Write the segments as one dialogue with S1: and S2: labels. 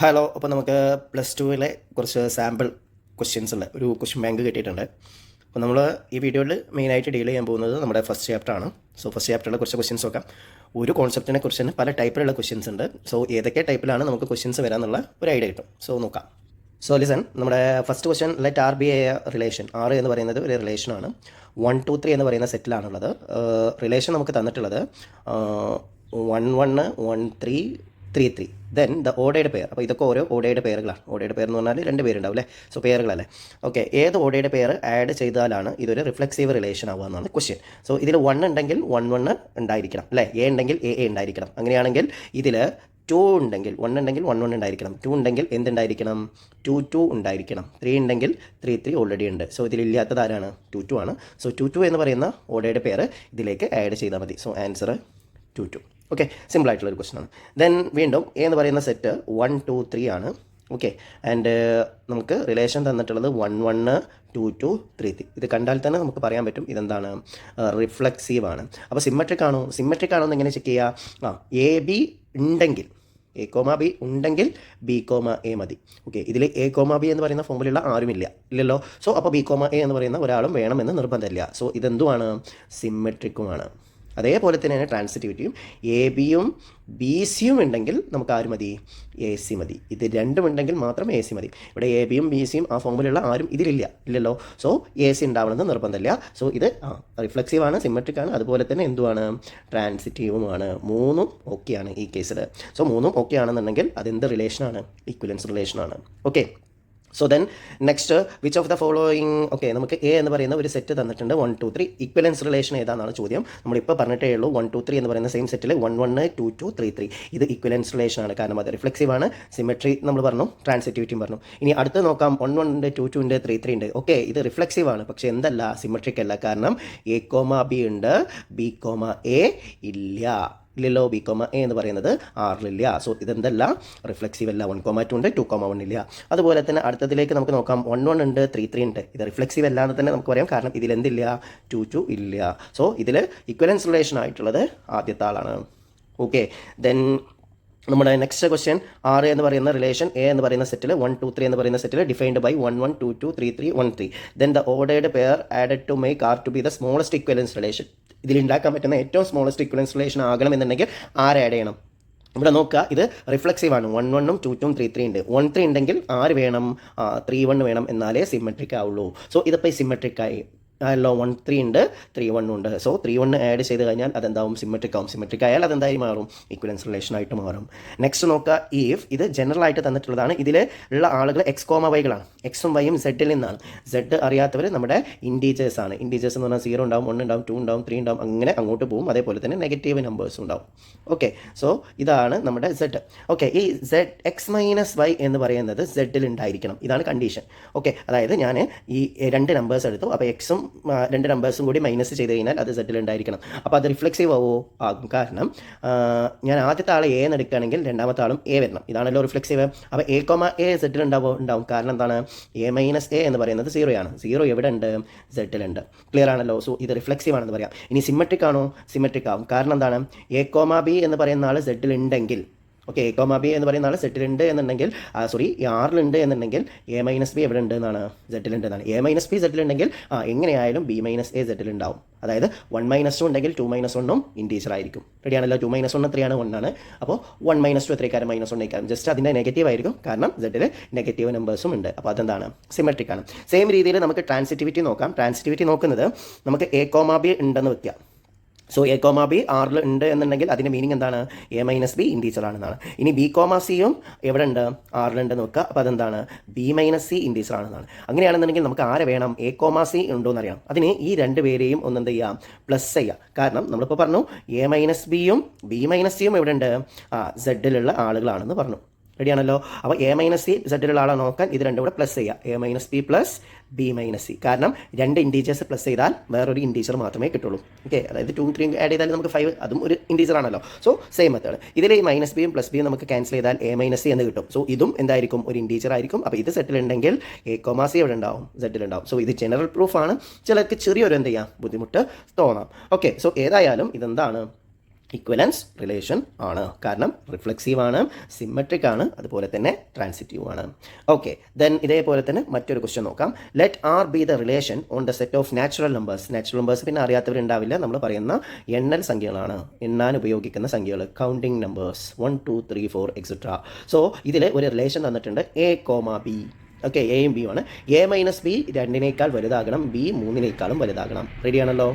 S1: Hello. അപ്പോൾ നമുക്ക് plus ടുവിലെ കുറച്ച് സാമ്പിൾ ക്വസ്റ്റ്യൻസ് ഉള്ള ഒരു ക്വസ്റ്റ്യൻ ബാങ്ക് കിട്ടിയിട്ടുണ്ട്. അപ്പോൾ നമ്മൾ ഈ വീഡിയോയിൽ മെയിനായിട്ട് ഡീൽ ചെയ്യാൻ പോകുന്നത് നമ്മുടെ ഫസ്റ്റ് ചാപ്റ്റർ ആണ്. സോ ഫസ്റ്റ് ചാപ്റ്ററിലെ കുറച്ച് ക്വസ്റ്റ്യൻസ് നോക്കാം. ഒരു കോൺസെപ്റ്റിനെ കുറിച്ച് തന്നെ പല ടൈപ്പിലുള്ള ക്വസ്റ്റ്യൻസ് ഉണ്ട്. സോ ഏതൊക്കെ ടൈപ്പിലാണ് നമുക്ക് ക്വസ്റ്റ്യൻസ് വരാമെന്നുള്ള ഒരു ഐഡിയ കിട്ടും. സോ നോക്കാം. സോ ലിസൺ, നമ്മുടെ first question, let R be a relation. R എന്ന് പറയുന്നത് ഒരു റിലേഷനാണ്. 1 2 3 എന്ന് പറയുന്ന സെറ്റിലാണുള്ളത്. റിലേഷൻ നമുക്ക് തന്നിട്ടുള്ളത് 1 1 1 3 3 3. ദെൻ ദ ഓഡേഡ് പെയർ. അപ്പോൾ ഇതൊക്കെ ഓരോ ഓഡേഡ് പേരുകളാണ്. ഓഡേഡ് പെയർ എന്ന് പറഞ്ഞാൽ 2 പേരുണ്ടാവും അല്ലേ. സോ പേരുകളല്ലേ. ഓക്കെ, ഏത് ഓഡേഡ് പെയർ ആഡ് ചെയ്താലാണ് ഇതൊരു റിഫ്ലെക്സീവ് റിലേഷൻ ആവുക എന്നാണ് ക്വസ്റ്റ്യൻ. സോ ഇതിൽ 1 ഉണ്ടെങ്കിൽ 1 1 ഉണ്ടായിരിക്കണം അല്ലേ. എ ഉണ്ടെങ്കിൽ എ ഉണ്ടായിരിക്കണം. അങ്ങനെയാണെങ്കിൽ ഇതിൽ 2 ഉണ്ടെങ്കിൽ 1 ഉണ്ടെങ്കിൽ 1 1 ഉണ്ടായിരിക്കണം. 2 ഉണ്ടെങ്കിൽ എന്തുണ്ടായിരിക്കണം? 2 2 ഉണ്ടായിരിക്കണം. 3 ഉണ്ടെങ്കിൽ 3 3 ഓൾറെഡി ഉണ്ട്. സോ ഇതിലില്ലാത്തത് ആരാണ്? 2 2 ആണ്. സോ 2 2 എന്ന് പറയുന്ന ഓഡേഡ് പെയർ ഇതിലേക്ക് ആഡ് ചെയ്താൽ മതി. So answer 2 2. ഓക്കെ, സിമ്പിൾ ആയിട്ടുള്ളൊരു ക്വസ്റ്റൻ ആണ്. ദെൻ വീണ്ടും എ എന്ന് പറയുന്ന സെറ്റ് 1 2 3 ആണ്. ഓക്കെ, ആൻഡ് നമുക്ക് റിലേഷൻ തന്നിട്ടുള്ളത് 1 1 2 2 3 3. ഇത് കണ്ടാൽ തന്നെ നമുക്ക് പറയാൻ പറ്റും ഇതെന്താണ്? റിഫ്ലെക്സീവ് ആണ്. അപ്പോൾ സിമ്മട്രിക് ആണോ എന്ന് എങ്ങനെ ചെക്ക് ചെയ്യുക? എ ബി ഉണ്ടെങ്കിൽ, എ കോമ ബി ഉണ്ടെങ്കിൽ ബി കോമ എ മതി. ഓക്കെ, ഇതിൽ എ കോമ ബി എന്ന് പറയുന്ന ഫോമിലുള്ള ആരുമില്ല, ഇല്ലല്ലോ. സോ അപ്പോൾ ബി കോമ എ എന്ന് പറയുന്ന ഒരാളും വേണമെന്ന് നിർബന്ധമില്ല. സോ ഇതെന്തുമാണ്? സിമ്മെട്രിക്കുമാണ്. അതേപോലെ തന്നെയാണ് ട്രാൻസിറ്റിവിറ്റിയും. എ ബിയും ബി സിയും ഉണ്ടെങ്കിൽ നമുക്ക് ആര് മതി? എ സി മതി. ഇത് രണ്ടും ഉണ്ടെങ്കിൽ മാത്രം എ സി മതി. ഇവിടെ എ ബിയും ബി സിയും ആ ഫോമിലുള്ള ആരും ഇല്ലല്ലോ. സോ എ സി ഉണ്ടാവണമെന്ന് നിർബന്ധമില്ല. സോ ഇത് റിഫ്ലെക്സീവ് ആണ്, സിമെട്രിക് ആണ്, അതുപോലെ തന്നെ എന്തുമാണ്? ട്രാൻസിറ്റീവുമാണ്. മൂന്നും ഓക്കെയാണ് ഈ കേസിൽ. സോ മൂന്നും ഓക്കെ ആണെന്നുണ്ടെങ്കിൽ അതെന്ത് റിലേഷനാണ്? ഈക്വലൻസ് റിലേഷനാണ്. Okay, so then next, which of the following. Okay, നമുക്ക് എ എന്ന് പറയുന്ന ഒരു സെറ്റ് തന്നിട്ടുണ്ട് 1 2 3. ഈക്വലൻസ് റിലേഷൻ ഏതാണെന്നാണ് ചോദ്യം. നമ്മളിപ്പോൾ പറഞ്ഞിട്ടേ ഉള്ളൂ 1 2 3 എന്ന് പറയുന്ന സെയിം സെറ്റിൽ 1 1 2 2 3 3. ഇത് ഈക്വലൻസ് റിലേഷൻ ആണ്, കാരണം അത് റിഫ്ലെക്സീവ് ആണ്. സിമെട്രി നമ്മൾ പറഞ്ഞു, ട്രാൻസിറ്റിവിറ്റിയും പറഞ്ഞു. ഇനി അടുത്ത് നോക്കാം. 1 1 ഉണ്ട്, 2 2 ഉണ്ട്, 3 3 ഉണ്ട്. ഓക്കെ, ഇത് റിഫ്ലെക്സീവ് ആണ്, പക്ഷേ എന്തല്ല? സിമെട്രിക് അല്ല. കാരണം എ കോമ ബി ഉണ്ട്, ബി കോമ എ ഇല്ല. ബി കോമ എ എന്ന് പറയുന്നത് ആറിലില്ല. സോ ഇതെന്തല്ല? റിഫ്ലെക്സീവ് അല്ല. 1 2 ഉണ്ട്, 2 1 ഇല്ല. അതുപോലെ തന്നെ അടുത്തതിലേക്ക് നമുക്ക് നോക്കാം. 1 1 ഉണ്ട്, 3 3 ഉണ്ട്. ഇത് റിഫ്ലെക്സീവ് അല്ല എന്ന് തന്നെ നമുക്ക് പറയാം, കാരണം ഇതിൽ എന്തില്ല? 2 2 ഇല്ല. സോ ഇതിൽ ഈക്വലൻസ് റിലേഷൻ ആയിട്ടുള്ളത് ആദ്യത്തെ ആളാണ്. ഓക്കെ, ദെൻ നമ്മുടെ നെക്സ്റ്റ് ക്വസ്റ്റ്യൻ, ആർ എന്ന് പറയുന്ന റിലേഷൻ എ എന്ന് പറയുന്ന സെറ്റിൽ 1 2 3 എന്ന് പറയുന്ന സെറ്റിൽ defined by 1 1 2 2 3 3 1 3. Then the ordered pair added to make R to be the smallest equivalence relation. ഇതിൽ ഉണ്ടാക്കാൻ പറ്റുന്ന ഏറ്റവും സ്മോളസ്റ്റ് ഈക്വലൻസ് റിലേഷൻ ആകണം എന്നുണ്ടെങ്കിൽ ആര് ആഡ് ചെയ്യണം? ഇവിടെ നോക്കുക, ഇത് റിഫ്ലെക്സീവ് ആണ്. 1 1 2 2 3 3 ഉണ്ട്. 1 3 ഉണ്ടെങ്കിൽ ആര് വേണം? 3 1 വേണം, എന്നാലേ സിമെട്രിക് ആവുള്ളൂ. സോ ഇതിപ്പോൾ സിമെട്രിക് ആയി അല്ലോ. 1 3 ഉണ്ട്, 3 1 ഉണ്ട്. സോ 3 1 ആഡ് ചെയ്ത് കഴിഞ്ഞാൽ അതെന്താവും? സിമെട്രിക് ആവും. സിമെട്രിക് ആയാൽ അതെന്തായി മാറും? ഈക്വലൻസ് റിലേഷൻ ആയിട്ട് മാറും. നെക്സ്റ്റ് നോക്കുക, ഇഫ്. ഇത് ജനറൽ ആയിട്ട് തന്നിട്ടുള്ളതാണ്. ഇതിൽ ഉള്ള ആളുകൾ എക്സ് കോമ വൈകളാണ്. എക്സും വൈയും സെഡിൽ നിന്നാണ്. സെഡ് അറിയാത്തവർ നമ്മുടെ ഇൻറ്റീജേഴ്സ് ആണ്. ഇൻറ്റീജേഴ്സ് എന്ന് പറഞ്ഞാൽ 0 ഉണ്ടാവും, 1 ഉണ്ടാവും, 2 ഉണ്ടാവും, 3 ഉണ്ടാവും, അങ്ങനെ അങ്ങോട്ട് പോകും. അതേപോലെ തന്നെ നെഗറ്റീവ് നമ്പേഴ്സ് ഉണ്ടാവും. ഓക്കെ, സോ ഇതാണ് നമ്മുടെ സെഡ്. ഓക്കെ, ഈ സെഡ് എക്സ് മൈനസ് വൈ എന്ന് പറയുന്നത് സെഡിൽ ഉണ്ടായിരിക്കണം. ഇതാണ് കണ്ടീഷൻ. ഓക്കെ, അതായത് ഞാൻ ഈ 2 നമ്പേഴ്സ് എടുത്തു. അപ്പോൾ എക്സും 2 നമ്പേഴ്സും കൂടി മൈനസ് ചെയ്ത് കഴിഞ്ഞാൽ അത് സെഡിൽ ഉണ്ടായിരിക്കണം. അപ്പോൾ അത് റിഫ്ലെക്സീവ് ആകും. കാരണം ഞാൻ ആദ്യത്തെ ആളെ എ എന്ന് എടുക്കുകയാണെങ്കിൽ രണ്ടാമത്തെ ആളും എ വരണം. ഇതാണല്ലോ റിഫ്ലെക്സീവ്. അപ്പോൾ എ കോമ എ സെഡിൽ ഉണ്ടാവും. കാരണം എന്താണ്? എ മൈനസ് എ എന്ന് പറയുന്നത് 0 ആണ്. 0 എവിടെ ഉണ്ട്? സെഡിലുണ്ട്. ക്ലിയർ ആണല്ലോ. സോ ഇത് റിഫ്ലെക്സീവ് ആണെന്ന് പറയാം. ഇനി സിമെട്രിക് ആണോ? സിമെട്രിക് ആവും. കാരണം എന്താണ്? എ കോമ ബി എന്ന് പറയുന്ന ആൾ സെഡിൽ ഉണ്ടെങ്കിൽ, ഓക്കെ, എ കോമ ബി എന്ന് പറയുന്ന ആൾ സെറ്റിലുണ്ട് എന്നുണ്ടെങ്കിൽ, ഈ ആറിലുണ്ട് എന്നുണ്ടെങ്കിൽ എ മൈനസ് ബി എവിടെ ഉണ്ട് എന്നാണ്? സെറ്റിലുണ്ട് എന്നാണ്. എ മൈനസ് ബി സെറ്റിലുണ്ടെങ്കിൽ എങ്ങനെയായാലും ബി മൈനസ് എ സെറ്റിലുണ്ടാവും. അതായത് 1 - 2 ഉണ്ടെങ്കിൽ 2 - 1 ഇൻറ്റീജർ ആയിരിക്കും. റെഡിയാണല്ലോ. 2 - 1 എത്രയാണ്? 1 ആണ്. അപ്പോൾ 1 - 2 എത്രയ്ക്കാരം? -1 ജസ്റ്റ് അതിൻ്റെ നെഗറ്റീവ് ആയിരിക്കും, കാരണം സെറ്റിൽ നെഗറ്റീവ് നമ്പേഴ്സും ഉണ്ട്. അപ്പോൾ അതെന്താണ്? സിമെട്രിക് ആണ്. സെയിം രീതിയിൽ നമുക്ക് ട്രാൻസിറ്റിവിറ്റി നോക്കാം. ട്രാൻസിറ്റിവിറ്റി നോക്കുന്നത്, നമുക്ക് എ കോമ ബി ഉണ്ടെന്ന് വെക്കുക. സോ എ കോമ ബി ആറിൽ ഉണ്ട് എന്നുണ്ടെങ്കിൽ അതിൻ്റെ മീനിങ് എന്താണ്? എ മൈനസ് ബി ഇൻറ്റീജർ ആണെന്നാണ്. ഇനി ബി കോമ സിയും എവിടെ ഉണ്ട്? ആറിലുണ്ടെന്ന് വെക്കുക. അപ്പോൾ അതെന്താണ്? ബി മൈനസ് സി ഇൻറ്റീജർ ആണെന്നാണ്. അങ്ങനെയാണെന്നുണ്ടെങ്കിൽ നമുക്ക് ആരെ വേണം? എ കോമ സി ഉണ്ടോ എന്നറിയാം. അതിന് ഈ 2 പേരെയും ഒന്നെന്ത് ചെയ്യാം? പ്ലസ് ചെയ്യാം. കാരണം നമ്മളിപ്പോൾ പറഞ്ഞു എ മൈനസ് ബിയും ബി മൈനസ് സിയും എവിടെ ഉണ്ട്? സെഡിലുള്ള ആളുകളാണെന്ന് പറഞ്ഞു. റെഡിയാണല്ലോ. അപ്പോൾ എ മൈനസ് സി സെഡിലുള്ള ആളെ നോക്കാൻ ഇത് രണ്ടും കൂടെ പ്ലസ് ചെയ്യുക. A minus B plus B minus C. കാരണം 2 ഇൻറ്റീജേഴ്സ് പ്ലസ് ചെയ്താൽ വേറൊരു ഇൻറ്റീജർ മാത്രമേ കിട്ടുള്ളൂ. ഓക്കെ, അതായത് 2 3 ആഡ് ചെയ്താൽ നമുക്ക് 5, അതും ഒരു ഇൻറ്റീജർ ആണല്ലോ. So same method. ഇതിൽ ഈ മൈനസ് ബിയും പ്ലസ് ബിയും നമുക്ക് ക്യാൻസൽ ചെയ്താൽ എ മൈനസ് സി എന്ന് കിട്ടും. സോ ഇതും എന്തായിരിക്കും? ഒരു ഇൻറ്റീജർ ആയിരിക്കും. അപ്പോൾ ഇത് സെറ്റിലുണ്ടെങ്കിൽ എ കോമ സി എവിടെ ഉണ്ടാവും? സെറ്റിലുണ്ടാവും. സോ ഇത് ജനറൽ പ്രൂഫാണ്. ചിലർക്ക് ചെറിയൊരു എന്ത് ചെയ്യാം? ബുദ്ധിമുട്ട് തോന്നാം. ഓക്കെ, സോ ഏതായാലും ഇതെന്താണ്? ഇക്വലൻസ് റിലേഷൻ ആണ്. കാരണം റിഫ്ലെക്സീവ് ആണ്, സിമെട്രിക് ആണ്, അതുപോലെ തന്നെ ട്രാൻസിറ്റീവ് ആണ്. ഓക്കെ, ദെൻ ഇതേപോലെ തന്നെ മറ്റൊരു ക്വസ്റ്റ്യൻ നോക്കാം. Let R be the relation on the set of natural numbers. Natural numbers പിന്നെ അറിയാത്തവരുണ്ടാവില്ല, നമ്മൾ പറയുന്ന എണ്ണൽ സംഖ്യകളാണ്, എണ്ണാൻ ഉപയോഗിക്കുന്ന സംഖ്യകൾ, കൗണ്ടിങ് നമ്പേഴ്സ് 1 2 3 4 എക്സെട്ര. സോ ഇതിൽ ഒരു റിലേഷൻ തന്നിട്ടുണ്ട് എ കോമ ബി. ഓക്കെ, എയും ബിയും ആണ്. എ മൈനസ് ബി 2 വലുതാകണം, ബി 3 വലുതാകണം. റെഡിയാണല്ലോ?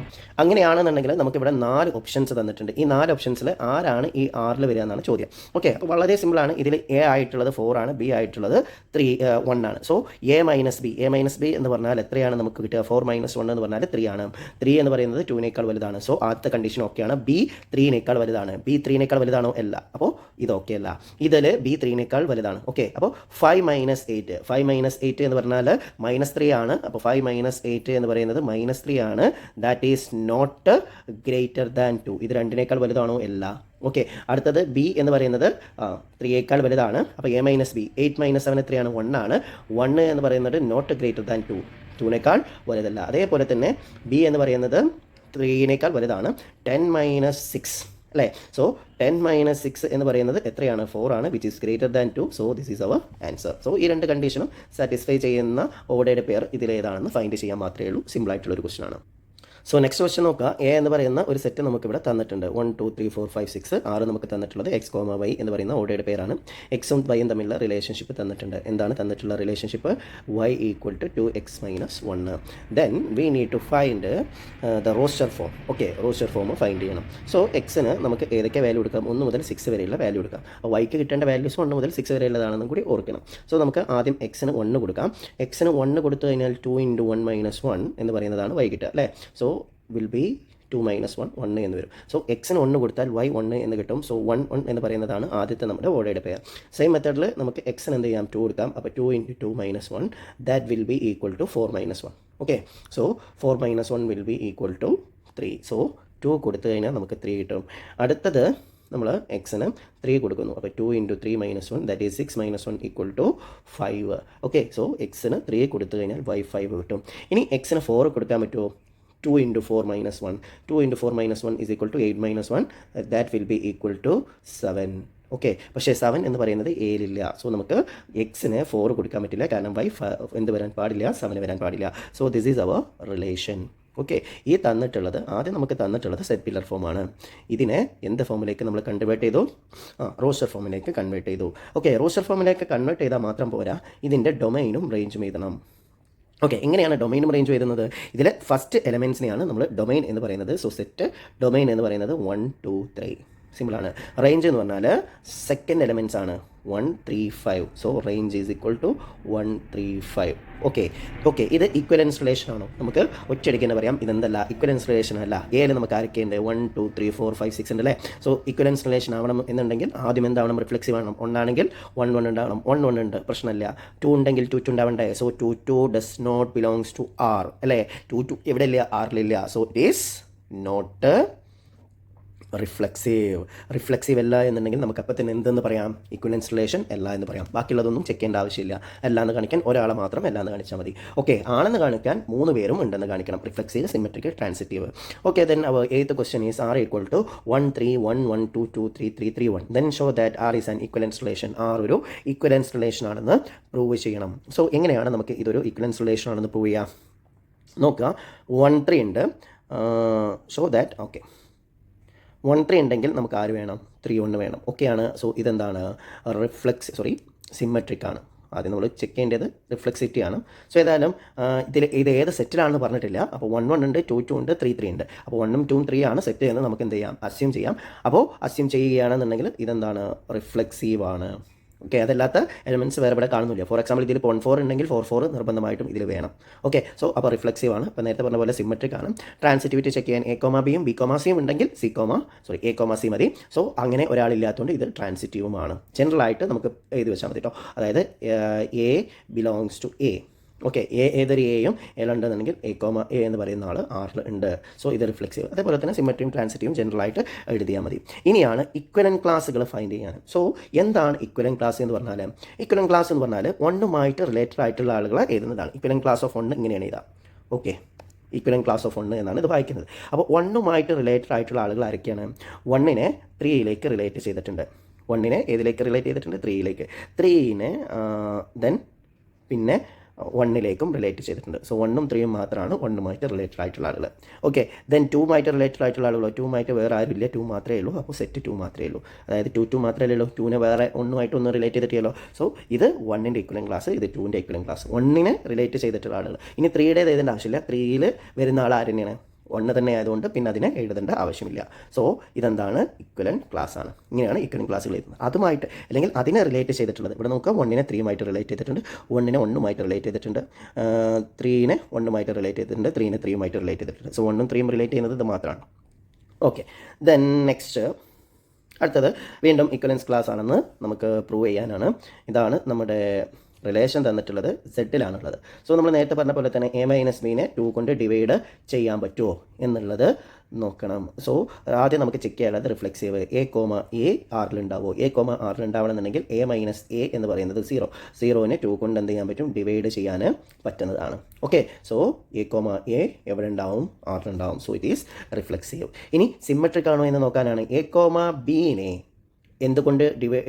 S1: അങ്ങനെയാണെന്നുണ്ടെങ്കിൽ നമുക്കിവിടെ 4 ഓപ്ഷൻസ് തന്നിട്ടുണ്ട്. ഈ 4 ഓപ്ഷൻസിൽ ആരാണ് ഈ ആറിൽ വരിക എന്നാണ് ചോദ്യം. ഓക്കെ, അപ്പോൾ വളരെ സിമ്പിളാണ്. ഇതിൽ എ ആയിട്ടുള്ളത് 4 ആണ്, ബി ആയിട്ടുള്ളത് 1 ആണ്. സോ എ മൈനസ് ബി എന്ന് പറഞ്ഞാൽ എത്രയാണ് നമുക്ക് കിട്ടുക? 4 - 1 എന്ന് പറഞ്ഞാൽ 3 ആണ്. 3 എന്ന് പറയുന്നത് 2 വലുതാണ്. സോ ആദ്യത്തെ കണ്ടീഷൻ ഓക്കെയാണ്. ബി 3 വലുതാണ്. ബി 3 വലുതാണോ? അല്ല. അപ്പോൾ ഇത് ഓക്കെ അല്ല. ഇതിൽ ബി 3 വലുതാണ്. ഓക്കെ, അപ്പോൾ 5 - 8 -8 എന്ന് പറഞ്ഞാൽ -3 ആണ്. അപ്പോൾ 5 - 8 എന്ന് പറയുന്നത് -3 ആണ്. That is not greater than 2. ഇത് 2 വലുതാണോ? അല്ല. ഓക്കെ, അടുത്തത് ബി എന്ന് പറയുന്നത് 3 വലുതാണ്. അപ്പോൾ എ മൈനസ് ബി 8 - 7 എത്രയാണ്? 1 ആണ്. 1 എന്ന് പറയുന്നത് നോട്ട് ഗ്രേറ്റർ ദാൻ 2, 2 വലുതല്ല. അതേപോലെ തന്നെ ബി എന്ന് പറയുന്നത് 3 വലുതാണ്. 10 - 6 അല്ലേ? സോ 10 - 6 എന്ന് പറയുന്നത് എത്രയാണ്? 4 ആണ്, which is greater than 2. So this is our answer. So ഈ 2 കണ്ടീഷനും സാറ്റിസ്ഫൈ ചെയ്യുന്ന ഓർഡേഡ് പെയർ ഇതിലേതാണെന്ന് ഫൈൻഡ് ചെയ്യാൻ മാത്രമേ ഉള്ളൂ. സിമ്പിളായിട്ടുള്ളൊരു ക്വസ്റ്റൻ ആണ്. സോ നെക്സ്റ്റ് ക്വസ്റ്റ്യൻ നോക്കുക. എ എന്ന് പറയുന്ന ഒരു സെറ്റ് നമുക്കിവിടെ തന്നിട്ടുണ്ട്. 1 2 3 4 5 6 6 നമുക്ക് തന്നിട്ടുള്ളത് എക്സ് കോമ വൈ എന്ന് പറയുന്ന ഓർഡേഡ് പേരാണ്. എക്സും വൈയും തമ്മിലുള്ള റിലേഷൻഷിപ്പ് തന്നിട്ടുണ്ട്. എന്താണ് തന്നിട്ടുള്ള relationship? y = 2x - 1. Then we need to find the roster form. Okay, roster form find ചെയ്യണം. സോ എക്സിന് നമുക്ക് ഏതൊക്കെ വാല്യൂ എടുക്കാം? 1 മുതൽ 6 വരെയുള്ള വാല്യൂ എടുക്കാം. വൈക്ക് കിട്ടേണ്ട വാല്യൂസ് 1 മുതൽ 6 വരെയുള്ളതാണെന്നും കൂടി ഓർക്കണം. സോ നമുക്ക് ആദ്യം എക്സിന് 1 കൊടുക്കാം. എക്സിന് 1 കൊടുത്തു കഴിഞ്ഞാൽ 2 × 1 - 1 എന്ന് പറയുന്നതാണ് വൈ കിട്ടുക അല്ലേ? സോ വിൽ ബി 2 - 1 1 എന്ന് വരും. സോ എക്സിന് 1 കൊടുത്താൽ y 1 എന്ന് കിട്ടും. സോ 1 1 എന്ന് പറയുന്നതാണ് ആദ്യത്തെ നമ്മുടെ ഓർഡേഡ് പെയർ. സെയിം മെത്തേഡിൽ നമുക്ക് എക്സിന് എന്ത് ചെയ്യാം? 2 കൊടുക്കാം. അപ്പോൾ 2 × 2 - 1 that will be equal to 4 - 1. Okay, so 4 - 1 will be equal to 3. So 2 കൊടുത്തു കഴിഞ്ഞാൽ നമുക്ക് 3 കിട്ടും. അടുത്തത് നമ്മൾ എക്സിന് 3 കൊടുക്കുന്നു. അപ്പോൾ 2 × 3 - 1 that is 6 - 1 equal to 5. Okay, so എക്സിന് 3 കൊടുത്തു കഴിഞ്ഞാൽ y 5 കിട്ടും. ഇനി എക്സിന് 4 കൊടുക്കാൻ പറ്റുമോ? 2 × 4 - 1 2 × 4 - 1 is equal to 8 - 1 that will be equal to 7. Okay, പക്ഷേ 7 എന്ന് പറയുന്നത് ഏലില്ല. സോ നമുക്ക് എക്സിന് 4 കൊടുക്കാൻ പറ്റില്ല, കാരണം y എന്ത് വരാൻ പാടില്ല? 7 വരാൻ പാടില്ല. So this is our relation. Okay, ഈ തന്നിട്ടുള്ളത് ആദ്യം നമുക്ക് തന്നിട്ടുള്ളത് സെറ്റ് ഫോമാണ്. ഇതിനെ എന്ത് ഫോമിലേക്ക് നമ്മൾ കൺവേർട്ട് ചെയ്തു? റോസ്റ്റർ ഫോമിലേക്ക് കൺവേർട്ട് ചെയ്തു. ഓക്കെ, റോസ്റ്റർ ഫോമിലേക്ക് കൺവേർട്ട് ചെയ്താൽ മാത്രം പോരാ, ഇതിൻ്റെ ഡൊമൈനും റേഞ്ചും എഴുതണം. ഓക്കെ, എങ്ങനെയാണ് ഡൊമൈനും റേഞ്ച് വരുന്നത്? ഇതിൽ ഫസ്റ്റ് എലമെൻസിനെയാണ് നമ്മൾ ഡൊമൈൻ എന്ന് പറയുന്നത്. സോ സെറ്റ് ഡൊമൈൻ എന്ന് പറയുന്നത് 1 2 3. സിമ്പിളാണ്. റേഞ്ച് എന്ന് പറഞ്ഞാൽ സെക്കൻഡ് എലമെൻറ്റ്സ് ആണ് 1 3 5. So range is equal to 1 3 5. Okay, ഇത് ഇക്വലൻസ് റിലേഷൻ ആണോ? നമുക്ക് ഒറ്റയടിക്ക് തന്നെ പറയാം ഇതെന്തല്ല, ഇക്വലൻസ് റിലേഷൻ അല്ല. എയിൽ നമുക്ക് ആരൊക്കെയുണ്ട്? 1 2 3 4 5 6 ഉണ്ട് അല്ലേ? സോ ഇക്വലൻസ് റിലേഷൻ ആവണം എന്നുണ്ടെങ്കിൽ ആദ്യം എന്താവണം? റിഫ്ലെക്സീവ് ആവണം. 1 ആണെങ്കിൽ 1 1 ഉണ്ടാവണം. 1 1 ഉണ്ട്, പ്രശ്നമില്ല. 2 ഉണ്ടെങ്കിൽ 2 2 ഉണ്ടാവണ്ടേ? So 2 2 does not belongs to R അല്ലേ? 2 2 എവിടെ ഇല്ല? ആറിലില്ല. So it is not reflexive അല്ല എന്നുണ്ടെങ്കിൽ നമുക്ക് അപ്പം തന്നെ എന്തെന്ന് പറയാം? ഇക്വലൻസ് റിലേഷൻ അല്ല എന്ന് പറയാം. ബാക്കിയുള്ളതൊന്നും ചെക്ക് ചെയ്യേണ്ട ആവശ്യമില്ല. അല്ല എന്ന് കാണിക്കാൻ ഒരാളെ മാത്രം അല്ല എന്ന് കാണിച്ചാൽ മതി. ഓക്കെ, ആണെന്ന് കാണിക്കാൻ 3 പേരും ഉണ്ടെന്ന് കാണിക്കണം. Reflexive, symmetric, transitive. Okay, then our 8th question is R = 1 3 1 1 2 2 3 3 3 1. Then show that R is an ഇക്വലൻസ് relation. R ഒരു ഇക്വലൻസ് റിലേഷൻ ആണെന്ന് പ്രൂവ് ചെയ്യണം. സോ എങ്ങനെയാണ് നമുക്ക് ഇതൊരു ഇക്വലൻസ് റിലേഷൻ ആണെന്ന് പ്രൂവ് ചെയ്യാം? നോക്കുക, 1 3 ഉണ്ട്. ഷോ ദാറ്റ് ഓക്കെ 1 3 ഉണ്ടെങ്കിൽ നമുക്ക് ആര് വേണം? 3 1 വേണം. ഓക്കെയാണ്. സോ ഇതെന്താണ്? സിമെട്രിക് ആണ്. ആദ്യം നമ്മൾ ചെക്ക് ചെയ്യേണ്ടത് റിഫ്ലെക്സിവിറ്റി ആണ്. സോ ഏതായാലും ഇത് ഏത് സെറ്റിലാണെന്ന് പറഞ്ഞിട്ടില്ല. അപ്പോൾ 1 1 ഉണ്ട്, 2 2 ഉണ്ട്, 3 3 ഉണ്ട്. അപ്പോൾ 1 ഉം 2 ഉം 3 ആണ് സെറ്റ് എന്ന് നമുക്ക് എന്ത് ചെയ്യാം? അസ്യൂം ചെയ്യാം. അപ്പോൾ അസ്യൂം ചെയ്യുകയാണെന്നുണ്ടെങ്കിൽ ഇതെന്താണ്? റിഫ്ലെക്സീവ് ആണ്. ഓക്കെ, അതല്ലാത്ത എലമെൻറ്റ്സ് വേറെ ഇവിടെ കാണുന്നില്ല. ഫോർ എക്സാമ്പിൾ ഇതിൽ 0.4 ഉണ്ടെങ്കിൽ 4 നിർബന്ധമായിട്ടും ഇതിൽ വേണം. ഓക്കെ, സോ അപ്പോൾ റിഫ്ലെക്സീവ് ആണ്. അപ്പോൾ നേരത്തെ പറഞ്ഞ പോലെ സിമെട്രിക് ആണ്. ട്രാൻസിറ്റിവിറ്റി ചെക്ക് ചെയ്യാൻ A, Bയും B, Cയും ഉണ്ടെങ്കിൽ A, C മതി. സോ അങ്ങനെ ഒരാളില്ലാത്തതുകൊണ്ട് ഇത് ട്രാൻസിറ്റീവുമാണ്. ജനറലായിട്ട് നമുക്ക് എഴുതി വെച്ചാൽ മതി കേട്ടോ. അതായത് A belongs to A. Okay, ഏതൊരു എയും എലുണ്ടെന്നുണ്ടെങ്കിൽ A, എന്ന് പറയുന്ന ആൾ ആറിൽ ഉണ്ട്. സോ ഇത് റിഫ്ലെക്സീവ്. അതേപോലെ തന്നെ സിമെട്രിയും ട്രാൻസിറ്റീവും ജനറലായിട്ട് എഴുതിയാൽ മതി. ഇനിയാണ് ഇക്വലൻ ക്ലാസ്സുകൾ ഫൈൻഡ് ചെയ്യാൻ. സോ എന്താണ് ഇക്വലൻ ക്ലാസ് എന്ന് പറഞ്ഞാൽ? ഇക്വലൻ ക്ലാസ് എന്ന് പറഞ്ഞാൽ 1 റിലേറ്റഡ് ആയിട്ടുള്ള ആളുകളെ എഴുതുന്നതാണ്. ഇക്വലൻ ക്ലാസ് ഓഫ് 1 ഇങ്ങനെയാണ് എഴുതാം. ഓക്കെ, ഈക്വലൻറ്റ് ക്ലാസ് ഓഫ് 1 എന്നാണ് ഇത് വായിക്കുന്നത്. അപ്പോൾ 1ഉമായിട്ട് റിലേറ്റഡ് ആയിട്ടുള്ള ആളുകൾ ആരൊക്കെയാണ്? 1നെ 3യിലേക്ക് റിലേറ്റ് ചെയ്തിട്ടുണ്ട്. 1നെ ഏതിലേക്ക് റിലേറ്റ് ചെയ്തിട്ടുണ്ട്? 3യിലേക്ക്. 3നെ ദെൻ പിന്നെ 1ലേക്കും റിലേറ്റ് ചെയ്തിട്ടുണ്ട്. സോ 1ഉം 3ഉം മാത്രമാണ് 1ഉമായിട്ട് റിലേറ്റഡ് ആയിട്ടുള്ള ആളുകൾ. ഓക്കെ, ദെൻ 2ഉമായിട്ട് റിലേറ്റഡ് ആയിട്ടുള്ള ആളുകളോ? 2ഉമായിട്ട് വേറെ ആരുമില്ല, 2 മാത്രമേ ഉള്ളൂ. അപ്പോൾ സെറ്റ് 2 മാത്രമേ ഉള്ളൂ. അതായത് 2 മാത്രമേ ഉള്ളൂ. 2നെ വേറെ 1ഉമായിട്ട് ഒന്നും റിലേറ്റ് ചെയ്തിട്ടില്ലല്ലോ. സോ ഇത് 1ൻ്റെ ഈക്വലൻറ്റ് ക്ലാസ്, ഇത് 2ൻ്റെ ഈക്വലൻറ്റ് ക്ലാസ്. 1നെ റിലേറ്റ് ചെയ്തിട്ടുള്ള ആളുകൾ. ഇനി 3യുടേത് എഴുതേണ്ട ആവശ്യമില്ല. 3യിൽ വരുന്ന ആൾ ആര് തന്നെയാണ്? 1 തന്നെ ആയതുകൊണ്ട് പിന്നെ അതിനെ എഴുതേണ്ട ആവശ്യമില്ല. സോ ഇതെന്താണ്? ഈക്വലൻറ്റ് ക്ലാസ് ആണ്. ഇങ്ങനെയാണ് ഈക്വലൻറ്റ് ക്ലാസ്സുകൾ എഴുതുന്നത്. അതുമായിട്ട് അല്ലെങ്കിൽ അതിനെ റിലേറ്റ് ചെയ്തിട്ടുള്ളത് ഇവിടെ നോക്കുക. 1നെ 3യുമായിട്ട് റിലേറ്റ് ചെയ്തിട്ടുണ്ട്, 1നെ 1ഉമായിട്ട് റിലേറ്റ് ചെയ്തിട്ടുണ്ട്, 3നെ 1ഉമായിട്ട് റിലേറ്റ് ചെയ്തിട്ടുണ്ട്, 3നെ 3യുമായിട്ട് റിലേറ്റ് ചെയ്തിട്ടുണ്ട്. സോ 1ഉം 3യും റിലേറ്റ് ചെയ്യുന്നത് ഇത് മാത്രമാണ്. ഓക്കെ, ദെൻ നെക്സ്റ്റ് അടുത്തത് വീണ്ടും ഈക്വലൻസ് ക്ലാസ് ആണെന്ന് നമുക്ക് പ്രൂവ് ചെയ്യാനാണ്. ഇതാണ് നമ്മുടെ റിലേഷൻ തന്നിട്ടുള്ളത്, സെറ്റിലാണുള്ളത്. സോ നമ്മൾ നേരത്തെ പറഞ്ഞ പോലെ തന്നെ a-bനെ 2 കൊണ്ട് ഡിവൈഡ് ചെയ്യാൻ പറ്റുമോ എന്നുള്ളത് നോക്കണം. സോ ആദ്യം നമുക്ക് ചെക്ക് ചെയ്യാനുള്ളത് റിഫ്ലെക്സീവ് a, ആറിലുണ്ടാവുമോ? a,r ഉണ്ടാവണമെന്നുണ്ടെങ്കിൽ a-a എന്ന് പറയുന്നത് 0നെ 2 കൊണ്ട് എന്ത് ചെയ്യാൻ പറ്റും? ഡിവൈഡ് ചെയ്യാൻ പറ്റുന്നതാണ്. ഓക്കെ, സോ a, എവിടെ ഉണ്ടാവും? ആറിലുണ്ടാവും. So it is reflexive. ഇനി സിമെട്രിക് ആണോ എന്ന് നോക്കാനാണ് a,bനെ എന്തുകൊണ്ട്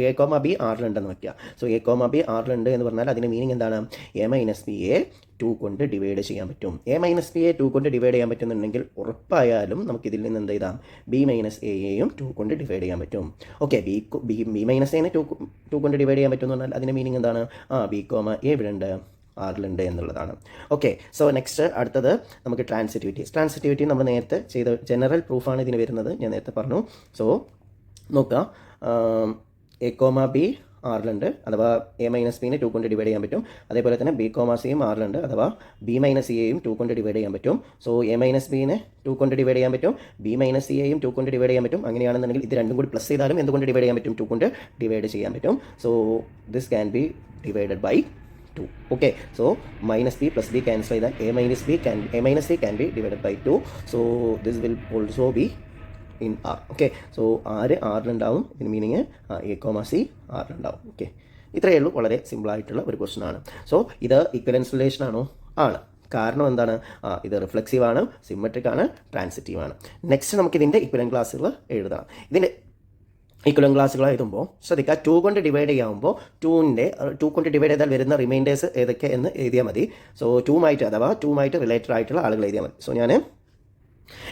S1: a,b ആറിലുണ്ടെന്ന് വയ്ക്കുക. സോ a,b ആറിലുണ്ട് എന്ന് പറഞ്ഞാൽ അതിൻ്റെ മീനിങ് എന്താണ്? a-bയെ 2 കൊണ്ട് ഡിവൈഡ് ചെയ്യാൻ പറ്റും. a-bയെ 2 കൊണ്ട് ഡിവൈഡ് ചെയ്യാൻ പറ്റുന്നുണ്ടെങ്കിൽ ഉറപ്പായാലും നമുക്കിതിൽ നിന്ന് എന്ത് ചെയ്താം? b-aയെയും 2 കൊണ്ട് ഡിവൈഡ് ചെയ്യാൻ പറ്റും. ഓക്കെ, b-aനെ 2 കൊണ്ട് ഡിവൈഡ് ചെയ്യാൻ പറ്റും എന്ന് പറഞ്ഞാൽ അതിൻ്റെ മീനിങ് എന്താണ്? b,a ഇവിടെ ഉണ്ട്, ആറിലുണ്ട് എന്നുള്ളതാണ്. ഓക്കെ, സോ നെക്സ്റ്റ് അടുത്തത് നമുക്ക് ട്രാൻസിറ്റിവിറ്റി നമ്മൾ നേരത്തെ ചെയ്ത ജനറൽ പ്രൂഫാണ് ഇതിന് വരുന്നത്. ഞാൻ നേരത്തെ പറഞ്ഞു. സോ നോക്കുക, a,b ആറിലുണ്ട്, അഥവാ a-bനെ 2 കൊണ്ട് ഡിവൈഡ് ചെയ്യാൻ പറ്റും. അതേപോലെ തന്നെ b,cയും ആറിലുണ്ട്, അഥവാ b-cയെയും 2 കൊണ്ട് ഡിവൈഡ് ചെയ്യാൻ പറ്റും. സോ a-bനെ 2 കൊണ്ട് ഡിവൈഡ് ചെയ്യാൻ പറ്റും, b-cയെയും 2 കൊണ്ട് ഡിവൈഡ് ചെയ്യാൻ പറ്റും. അങ്ങനെയാണെന്നുണ്ടെങ്കിൽ ഇത് രണ്ടും കൂടി പ്ലസ് ചെയ്താലും എന്തുകൊണ്ട് ഡിവൈഡ് ചെയ്യാൻ പറ്റും? 2 കൊണ്ട് ഡിവൈഡ് ചെയ്യാൻ പറ്റും. So this can be divided by 2. Okay, so minus b plus b cancel ചെയ്താൽ a-c can be divided by 2. So this will also be in R. Okay, so ആറിലുണ്ടാവും. ഇതിന് മീനിങ് a,c ആറിലുണ്ടാവും. ഓക്കെ, ഇത്രയേ ഉള്ളൂ. വളരെ സിമ്പിളായിട്ടുള്ള ഒരു ക്വസ്റ്റൻ ആണ്. So ഇത് ഈക്വലൻസ് റിലേഷൻ ആണോ? ആണ്. കാരണം എന്താണ്? ഇത് റിഫ്ലെക്സീവ് ആണ്, സിമെട്രിക് ആണ്, ട്രാൻസിറ്റീവ് ആണ്. നെക്സ്റ്റ് നമുക്ക് ഇതിൻ്റെ ഈക്വലൻറ്റ് ക്ലാസ്സുകൾ എഴുതണം. ഇതിൻ്റെ ഈക്വലൻറ്റ് ക്ലാസ്സുകൾ എഴുതുമ്പോൾ ശ്രദ്ധിക്കുക, 2 കൊണ്ട് ഡിവൈഡ് ചെയ്യുമ്പോൾ 2 കൊണ്ട് ഡിവൈഡ് ചെയ്താൽ വരുന്ന റിമൈൻഡേഴ്സ് ഏതൊക്കെ എന്ന് എഴുതിയാൽ മതി. സോ 2മായിട്ട് റിലേറ്റഡ് ആയിട്ടുള്ള ആളുകൾ എഴുതിയാൽ മതി. സോ ഞാൻ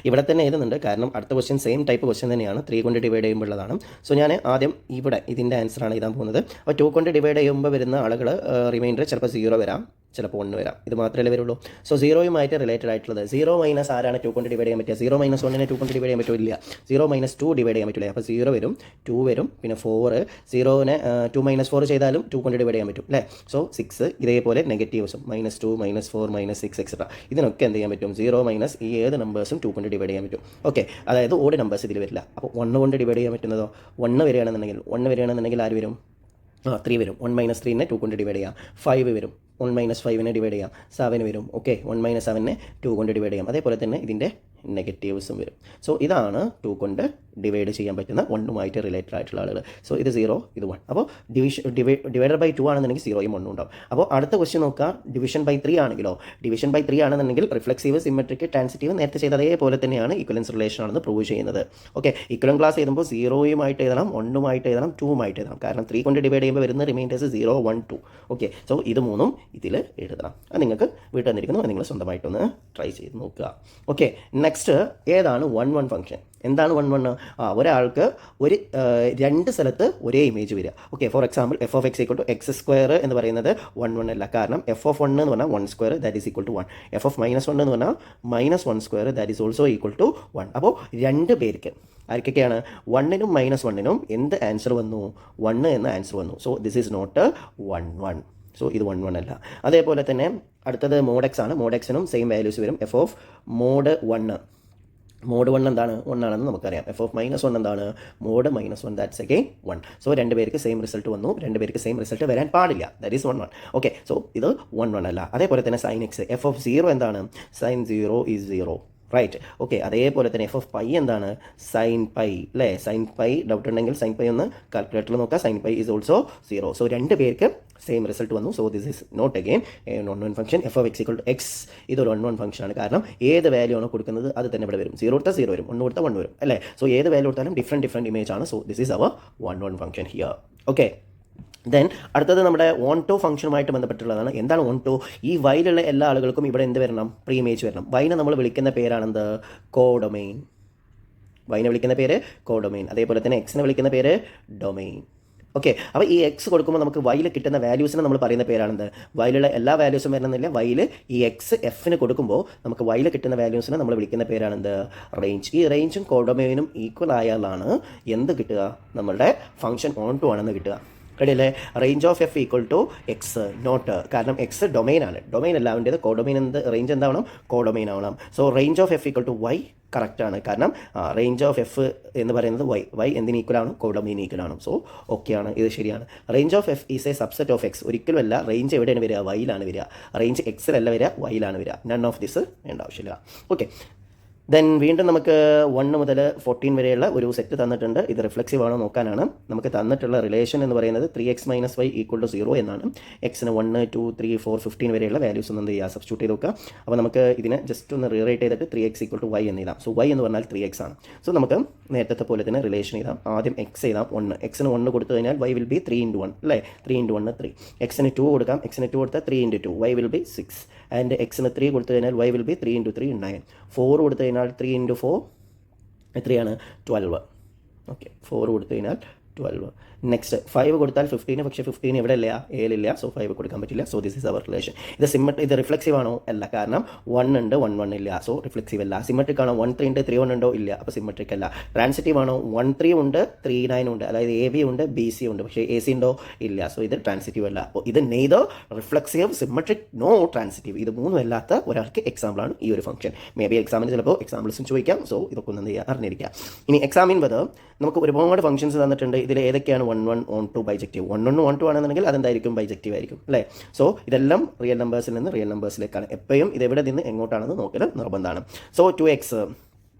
S1: ഇവിടെ തന്നെ എഴുതുന്നുണ്ട്, കാരണം അടുത്ത ക്വസ്റ്റ്യൻ സെയിം ടൈപ്പ് ക്വസ്റ്റ്യൻ തന്നെയാണ്, 3 കൊണ്ട് ഡിവൈഡ് ചെയ്യുമ്പോഴുള്ളതാണ്. സോ ഞാൻ ആദ്യം ഇവിടെ ഇതിൻ്റെ ആൻസറാണ് എഴുതാൻ പോകുന്നത്. അപ്പോൾ 2 കൊണ്ട് ഡിവൈഡ് ചെയ്യുമ്പോൾ വരുന്ന ആളുകൾ റിമൈൻഡർ ചിലപ്പോൾ 0 വരാം, ചിലപ്പോൾ 1 വരാം. ഇത് മാത്രമേ വരുള്ളൂ. സോ 0യുമായിട്ട് റിലേറ്റഡ് ആയിട്ടുള്ളത് 0 മൈനസ് ആരാണ് 2 കൊണ്ട് ഡിവൈഡ് ചെയ്യാൻ പറ്റുക? 0 മൈനസ് 1നെ 2 കൊണ്ട് ഡിവൈഡ് ചെയ്യാൻ പറ്റില്ല. 0 മൈനസ് 2 ഡിവൈഡ് ചെയ്യാൻ പറ്റില്ല. അപ്പോൾ 0 വരും, 2 വരും, പിന്നെ 4. 0നെ 2 മൈനസ് 4 ചെയ്താലും 2 കൊണ്ട് ഡിവൈഡ് ചെയ്യാൻ പറ്റും അല്ലേ? സോ 6. ഇതേപോലെ നെഗറ്റീവ്സും -2, -4, -6 എക്സെട്ര ഇതിനൊക്കെ എന്ത് ചെയ്യാൻ പറ്റും? 0 മൈനസ് ഈ ഏത് നമ്പേഴ്സും 2 കൊണ്ട് ഡിവൈഡ് ചെയ്യാൻ പറ്റും. ഓക്കെ, അതായത് ഓഡ് നമ്പേഴ്സ് ഇതിൽ വരില്ല. അപ്പോൾ 1 കൊണ്ട് ഡിവൈഡ് ചെയ്യാൻ പറ്റുന്നതോ? 1 വരികയാണെന്നുണ്ടെങ്കിൽ ആര് വരും? 3 വരും. 1 മൈനസ് 3നെ 2 കൊണ്ട് ഡിവൈഡ് ചെയ്യാം. 5 വരും. 1 മൈനസ് 5നെ ഡിവൈഡ് ചെയ്യാം. 7 വരും. ഓക്കെ, 1 മൈനസ് 7നെ 2 കൊണ്ട് ഡിവൈഡ് ചെയ്യാം. അതേപോലെ തന്നെ ഇതിൻ്റെ നെഗറ്റീവ്സും വരും. സോ ഇതാണ് 2 കൊണ്ട് ഡിവൈഡ് ചെയ്യാൻ പറ്റുന്ന 1ഉമായിട്ട് റിലേറ്റഡ് ആയിട്ടുള്ള ആളുകൾ. സോ ഇത് 0, ഇത് 1. അപ്പോൾ ഡിവൈഡഡ് ബൈ 2 ആണെന്നുണ്ടെങ്കിൽ 0യും 1ഉം ഉണ്ടാവും. അപ്പോൾ അടുത്ത ക്വസ്റ്റ്യൻ നോക്കുക, ഡിവിഷൻ ബൈ 3 ആണെങ്കിലോ? ഡിവിഷൻ ബൈ 3 ആണെന്നുണ്ടെങ്കിൽ റിഫ്ലെക്സീവ്, സിമെട്രിക്, ട്രാൻസിറ്റീവ് നേരത്തെ ചെയ്ത അതേപോലെ തന്നെയാണ് ഈക്വലൻസ് റിലേഷൻ ആണെന്ന് പ്രൂവ് ചെയ്യുന്നത്. ഓക്കെ, ഈക്വലൻ ക്ലാസ് എഴുതുമ്പോൾ 0യുമായിട്ട് എഴുതണം, 1ഉമായിട്ട് എഴുതണം, 2ഉമായിട്ട് എഴുതണം. കാരണം 3 കൊണ്ട് ഡിവൈഡ് ചെയ്യുമ്പോൾ വരുന്ന റിമൈൻഡേഴ്സ് 0, 1, 2. ഓക്കെ, സോ ഇത് 3ഉം ഇതിൽ എഴുതണം. അത് നിങ്ങൾക്ക് വീട്ടിൽ തന്നിരിക്കുന്നു, നിങ്ങൾ സ്വന്തമായിട്ടൊന്ന് ട്രൈ ചെയ്ത് നോക്കുക. ഓക്കെ, നെക്സ്റ്റ് ഏതാണ് 1, 1 ഫംഗ്ഷൻ? എന്താണ് 1, 1? ഒരാൾക്ക് ഒരു 2 സ്ഥലത്ത് ഒരേ ഇമേജ് വരിക. Okay, for example f(x) = x² എന്ന് പറയുന്നത് 1, 1 അല്ല. കാരണം f(1) എന്ന് പറഞ്ഞാൽ 1² that is equal to 1. f(-1) എന്ന് പറഞ്ഞാൽ -1² that is also equal to 1. അപ്പോൾ 2 പേർക്ക് ആർക്കൊക്കെയാണ്? 1നും -1നും എന്ത് ആൻസർ വന്നു? 1 എന്ന ആൻസർ വന്നു. So this is not 1, 1. സോ ഇത് 1, 1 അല്ല. അതേപോലെ തന്നെ അടുത്തത് mod x ആണ്. mod x-നും സെയിം വാല്യൂസ് വരും. f(mod 1) mod 1 എന്താണ്? 1 ആണെന്ന് നമുക്കറിയാം. f(-1) എന്താണ്? mod -1 that's again 1. സോ 2 പേർക്ക് സെയിം റിസൾട്ട് വന്നു. 2 പേർക്ക് സെയിം റിസൾട്ട് വരാൻ പാടില്ല. That is 1, 1. ഓക്കെ, സോ ഇത് 1, 1 അല്ല. അതേപോലെ തന്നെ sin x, f(0) എന്താണ്? sin 0 is 0. റൈറ്റ്. ഓക്കെ, അതേപോലെ തന്നെ എഫ് ഓഫ് പൈ എന്താണ്? സൈൻ പൈ അല്ലേ? സൈൻ പൈ ഡൗട്ട് ഉണ്ടെങ്കിൽ സൈൻ പൈ ഒന്ന് കാൽക്കുലേറ്ററിൽ നോക്കുക. Sine pi is also 0. So രണ്ട് പേർക്ക് സെയിം റിസൾട്ട് വന്നു. So this is not again a non one function. F of x equal to x ഇതൊരു വൺ വൺ ഫംഗ്ഷൻ ആണ്. കാരണം ഏത് വാല്യൂ ആണോ കൊടുക്കുന്നത് അത് തന്നെ ഇവിടെ വരും. 0 കൊടുത്താൽ 0 വരും, 1 കൊടുത്താൽ 1 വരും അല്ലേ? സോ ഏത് വാല്യൂ കൊടുത്താലും ഡിഫറെൻറ്റ് ഇമേജ് ആണ്. So this is our one one function here. Okay, then അടുത്തത് നമ്മുടെ ഓൺ ടു ഫംഗ്ഷനുമായിട്ട് ബന്ധപ്പെട്ടുള്ളതാണ്. എന്താണ് ഓൺ ടു? ഈ വൈയിലുള്ള എല്ലാ ആളുകൾക്കും ഇവിടെ എന്ത് വരണം? പ്രീ ഇമേജ് വരണം. വൈനെ നമ്മൾ വിളിക്കുന്ന പേരാണെന്ത്? കോഡൊമെയിൻ. വൈനെ വിളിക്കുന്ന പേര് കോഡൊമെയിൻ. അതേപോലെ തന്നെ എക്സിനെ വിളിക്കുന്ന പേര് ഡൊമെയിൻ. ഓക്കെ, അപ്പോൾ ഈ എക്സ് കൊടുക്കുമ്പോൾ നമുക്ക് വൈയിൽ കിട്ടുന്ന വാല്യൂസിനെ നമ്മൾ പറയുന്ന പേരാണെന്ത്? വൈയിലുള്ള എല്ലാ വാല്യൂസും വരണമെന്നില്ല. വൈയിൽ ഈ എക്സ് എഫിന് കൊടുക്കുമ്പോൾ നമുക്ക് വൈയിൽ കിട്ടുന്ന വാല്യൂസിനെ നമ്മൾ വിളിക്കുന്ന പേരാണെന്ത്? റേഞ്ച്. ഈ റേഞ്ചും കോഡൊമെയിനും ഈക്വൽ ആയാലാണ് എന്ത് കിട്ടുക? നമ്മളുടെ ഫംഗ്ഷൻ ഓൺ ടു ആണെന്ന് കിട്ടുക. റെഡിയല്ലേ? Range of f equal to x not, കാരണം എക്സ് ഡൊമെയിൻ ആണ്. ഡൊമെയിൻ അല്ല വേണ്ടത്, കോഡൊമെയിൻ എന്ത്? റേഞ്ച് എന്താവണം? കോഡൊമെയിൻ ആവണം. So range of f equal to y കറക്റ്റാണ്. കാരണം റേഞ്ച് ഓഫ് എഫ് എന്ന് പറയുന്നത് വൈ എന്തിന് ഈക്വലാണ്? കോഡൊമെയിൻ ഈക്വലാണ്. സോ ഓക്കെയാണ്, ഇത് ശരിയാണ്. Range of F is A subset of X. ഒരിക്കലും അല്ല. റേഞ്ച് എവിടെയാണ് വരിക? വൈയിലാണ് വരിക. റേഞ്ച് എക്സിലല്ല വരിക, വൈയിലാണ് വരിക. നൺ ഓഫ് ദിസ് വേണ്ട ആവശ്യമില്ല. ഓക്കെ, ദെൻ വീണ്ടും നമുക്ക് 1 മുതൽ 14 വരെയുള്ള ഒരു സെറ്റ് തന്നിട്ടുണ്ട്. ഇത് റിഫ്ലെക്സീവ് ആണോ നോക്കാനാണ്. നമുക്ക് തന്നിട്ടുള്ള റിലേഷൻ എന്ന് പറയുന്നത് 3x - y = 0 എന്നാണ്. എക്സിന് 1, 2, 3, 4, 15 വരെയുള്ള വാല്യൂസ് ഒന്ന് എന്ത് ചെയ്യുക? സബ്സ്റ്റിറ്റ്യൂട്ട് ചെയ്ത് നോക്കുക. അപ്പോൾ നമുക്ക് ഇതിനെ ജസ്റ്റ് ഒന്ന് റീറൈറ്റ് ചെയ്തിട്ട് 3x = y എന്ന് എഴുതാം. സോ y എന്ന് പറഞ്ഞാൽ 3x ആണ്. സോ നമുക്ക് നേരത്തെ പോലെ തന്നെ റിലേഷൻ എഴുതാം. ആദ്യം x എഴുതാം 1. എക്സിന് 1 കൊടുത്തു കഴിഞ്ഞാൽ y will be 3 × 1 അല്ലേ? 3 × 1 3. എക്സിന് 2 കൊടുക്കാം. എക്സിന് 2 കൊടുത്താൽ 3 × 2 y will be 6. ആൻഡ് എക്സിന് 3 കൊടുത്തു കഴിഞ്ഞാൽ y will be 3 × 3 9. 4 കൊടുത്തു കഴിഞ്ഞാൽ 3 × 4 എത്രയാണ്? 12. ഓക്കെ, 4 കൊടുത്തു കഴിഞ്ഞാൽ 12. നെക്സ്റ്റ് 5 കൊടുത്താൽ 15. പക്ഷേ 15 എവിടെ ഇല്ല? എയിലില്ല. സോ 5 കൊടുക്കാൻ പറ്റില്ല. So this is our relation. ഇത് റിഫ്ലെക്സീവ് ആണോ? അല്ല. കാരണം 1 ഉണ്ട്, 1 1 ഇല്ല. സോ റിഫ്ലെക്സീവ് അല്ല. സിമെട്രിക് ആണോ? 1 3 ഉണ്ട്, 3 1 ഉണ്ടോ? ഇല്ല. അപ്പോൾ സിമെട്രിക് അല്ല. ട്രാൻസിറ്റീവ് ആണോ? 1 3 ഉണ്ട്, 3 9 ഉണ്ട്. അതായത് എ ബി ഉണ്ട്, ബി സി ഉണ്ട്. പക്ഷേ എ സി ഉണ്ടോ? ഇല്ല. സോ ഇത് ട്രാൻസിറ്റീവ് അല്ല. അപ്പോൾ ഇത് neither reflexive, symmetric, no transitive. ഇത് മൂന്നും അല്ലാത്ത ഒരാൾക്ക് എക്സാമ്പിളാണ് ഈ ഒരു ഫംഗ്ഷൻ. മേ ബി എക്സാമിന് ചിലപ്പോൾ എക്സാമ്പിൾസും ചോദിക്കാം. സോ ഇതൊക്കെ ഒന്ന് എന്ത് ചെയ്യുക? അറിഞ്ഞിരിക്കുക. ഇനി എക്സാമിൻ വത് നമുക്ക് ഒരുപാട് ഫംഗ്ഷൻസ് തന്നിട്ടുണ്ട്. ഇതിൽ ഏതൊക്കെയാണ് 1 1 onto bijective? 1 1 onto ആണെന്നുണ്ടെങ്കിൽ അതെന്തായിരിക്കും? ബൈജക്റ്റീവ് ആയിരിക്കും അല്ലേ? സോ ഇതെല്ലാം റിയൽ നമ്പേഴ്സിൽ നിന്ന് റിയൽ നമ്പേഴ്സിലേക്കാണ്. എപ്പോഴും ഇതെവിടെ നിന്ന് എങ്ങോട്ടാണെന്ന് നോക്കൽ നിർബന്ധമാണ്. സോ 2x